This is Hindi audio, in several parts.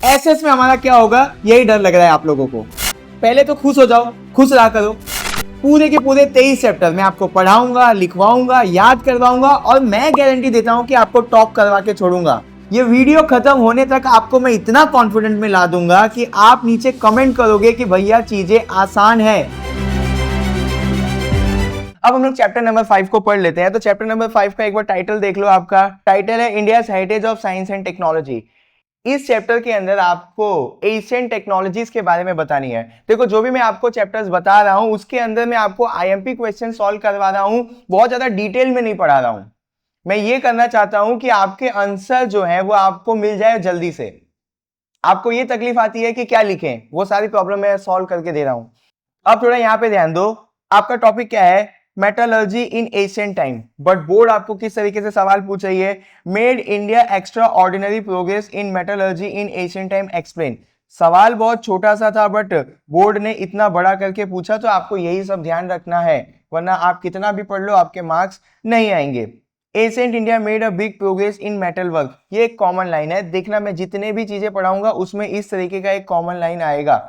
एसएस में हमारा क्या होगा, यही डर लग रहा है आप लोगों को। पहले तो खुश हो जाओ, खुश रहा करो। पूरे के पूरे 23 चैप्टर मैं आपको पढ़ाऊंगा, लिखवाऊंगा, याद करवाऊंगा और मैं गारंटी देता हूं कि आपको टॉप करवा के छोड़ूंगा। ये वीडियो खत्म होने तक आपको मैं इतना कॉन्फिडेंट में ला दूंगा कि आप नीचे कमेंट करोगे कि भैया चीजें आसान है। अब हम लोग चैप्टर नंबर 5 को पढ़ लेते हैं। तो चैप्टर नंबर 5 का एक बार टाइटल देख लो। आपका टाइटल है India heritage of science and technology. इस चैप्टर के अंदर आपको एशियन टेक्नोलॉजीज के बारे में बतानी है। देखो, जो भी मैं आपको चैप्टर्स बता रहा हूं उसके अंदर मैं आपको आईएमपी क्वेश्चन सॉल्व करवा रहा हूं, बहुत ज्यादा डिटेल में नहीं पढ़ा रहा हूं। मैं ये करना चाहता हूं कि आपके आंसर जो है वो आपको मिल जाए जल्दी से। आपको ये तकलीफ आती है कि क्या लिखें, वो सारी प्रॉब्लम मैं सॉल्व करके दे रहा हूं। अब थोड़ा यहां पे ध्यान दो। आपका टॉपिक क्या है? Metallurgy in Asian time. But board आपको किस तरीके से सवाल पूछ रही है? Made India extra ordinary progress in metallurgy in Asian time, explain. सवाल बहुत छोटा सा था बट बोर्ड ने इतना बड़ा करके पूछा, तो आपको यही सब ध्यान रखना है, वरना आप कितना भी पढ़ लो आपके मार्क्स नहीं आएंगे। Ancient India made a big progress in metal work, ये एक कॉमन लाइन है। देखना, मैं जितने भी चीजें पढ़ाऊंगा उसमें इस तरीके का एक कॉमन लाइन आएगा।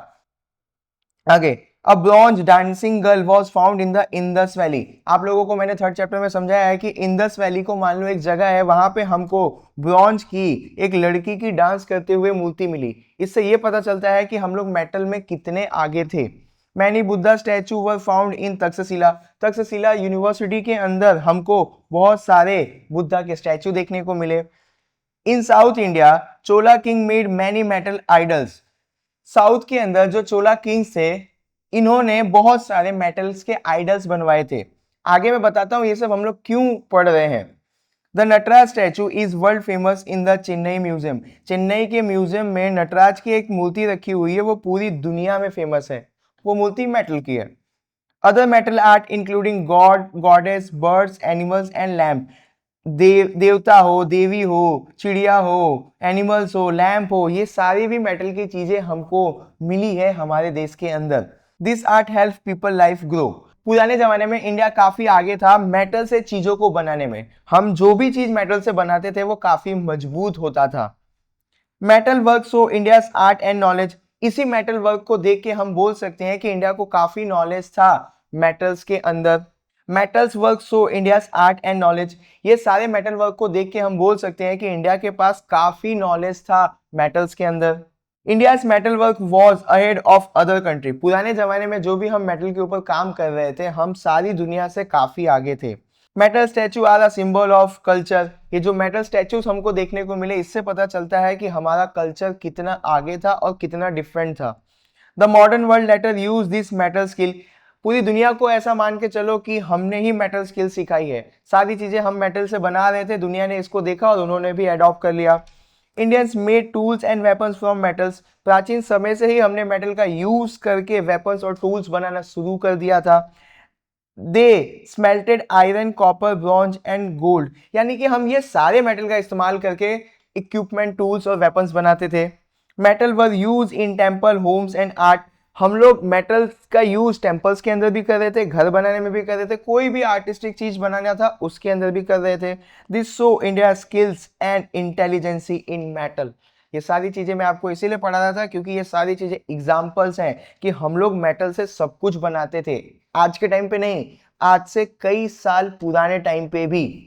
आगे, a bronze dancing girl was found in the Indus Valley. आप लोगों को मैंने थर्ड चैप्टर में समझाया है कि इंदस वैली को मान लो एक जगह है, वहां पे हमको ब्रॉन्ज की एक लड़की की डांस करते हुए मूर्ति मिली। इससे ये पता चलता है कि हम लोग मेटल में कितने आगे थे। Many Buddha statue were found in Takshashila. Takshashila university के अंदर हमको बहुत सारे बुद्धा के स्टैचू देखने को मिले। In South India Chola king made many metal idols. South के अंदर जो चोला किंग्स थे, इन्होंने बहुत सारे मेटल्स के आइडल्स बनवाए थे। आगे मैं बताता हूं ये सब हम लोग क्यों पढ़ रहे हैं। The Nataraja statue is world famous in the Chennai museum. Chennai के म्यूजियम में नटराज की एक मूर्ति रखी हुई है, वो पूरी दुनिया में फेमस है। वो मूर्ति मेटल की है। Other metal art including God, goddess, birds, animals and lamp. देवता हो, देवी हो, चिड़िया हो, एनिमल्स हो, लैंप हो, ये सारी भी मेटल की चीजें हमको मिली है हमारे देश के अंदर। This art help people life grow. पुराने जमाने में इंडिया काफी आगे था मेटल से चीजों को बनाने में। हम जो भी चीज मेटल से बनाते थे वो काफी मजबूत होता था। Metal work show India art and knowledge. इसी मेटल वर्क को देख के हम बोल सकते हैं कि इंडिया को काफी नॉलेज था मेटल्स के अंदर। Metals work show India art and knowledge. ये सारे मेटल वर्क को देख के हम बोल सकते हैं कि इंडिया के पास काफी नॉलेज था मेटल्स के अंदर। India's metal work was ahead of other country. पुराने जमाने में जो भी हम मेटल के ऊपर काम कर रहे थे, हम सारी दुनिया से काफी आगे थे। Metal statue are a symbol of culture. ये जो मेटल स्टैचूज हमको देखने को मिले, इससे पता चलता है कि हमारा कल्चर कितना आगे था और कितना डिफरेंट था। The modern world later use this metal skill. पूरी दुनिया को ऐसा मान के चलो कि हमने ही मेटल स्किल सिखाई है। सारी चीजें हम मेटल से बना रहे थे, दुनिया ने इसको देखा और उन्होंने भी अडॉप्ट कर लिया। Indians made tools and weapons from metals. प्राचीन समय से ही हमने मेटल का यूज करके वेपन्स और टूल्स बनाना शुरू कर दिया था। They smelted iron, copper, bronze and gold. यानी कि हम ये सारे मेटल का इस्तेमाल करके इक्विपमेंट, टूल्स और वेपन्स बनाते थे। Metal were use in temple, homes and art. हम लोग मेटल्स का यूज टेम्पल्स के अंदर भी कर रहे थे, घर बनाने में भी कर रहे थे, कोई भी आर्टिस्टिक चीज बनाना था उसके अंदर भी कर रहे थे। This show India skills and intelligency in metal. ये सारी चीजें मैं आपको इसीलिए पढ़ा रहा था क्योंकि ये सारी चीजें एग्जाम्पल्स हैं कि हम लोग मेटल से सब कुछ बनाते थे। आज के टाइम पे नहीं, आज से कई साल पुराने टाइम पे भी।